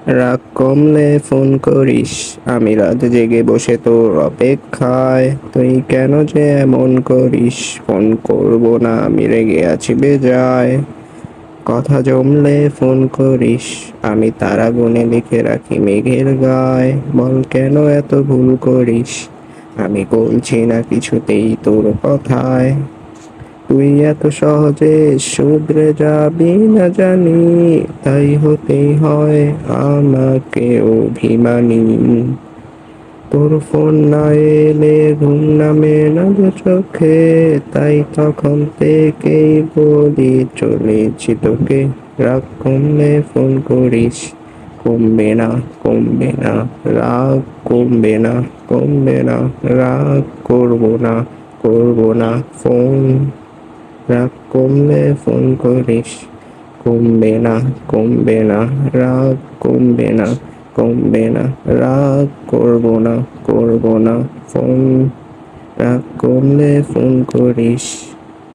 রাগ কমলে ফোন করিস, আমি রাত জেগে বসে তোর অপেক্ষায়। তুই কেন যে এমন করিস, ফোন করব না আমি রেগে আছি বেজায়। কথা জমলে ফোন করিস, আমি তারা গুনে লিখে রাখি মেঘের গায়। বল কেন এত ভুল করিস, আমি বলছি না কিছুতেই তোর কথায়। তুই এত সহজে শুধরে যাবি না জানি, তাই হতেই হয় আমাকে অভিমানী। তোর ফোন না এলে ঘুম নামে না যে চোখে, তাই তখন থেকেই বলি চলেছি তোকে। রাগ কমলে ফোন করিস, কমবে না কমবে না রাগ, কমবে না কমবে না রাগ, করবো না করবো না ফোন। রাগ কমলে ফোন করিস, কমবে না কমবে না রাগ, কমবে না কমবে না রাগ, করবো না করবো না ফোন। রাগ কমলে ফোন করিস।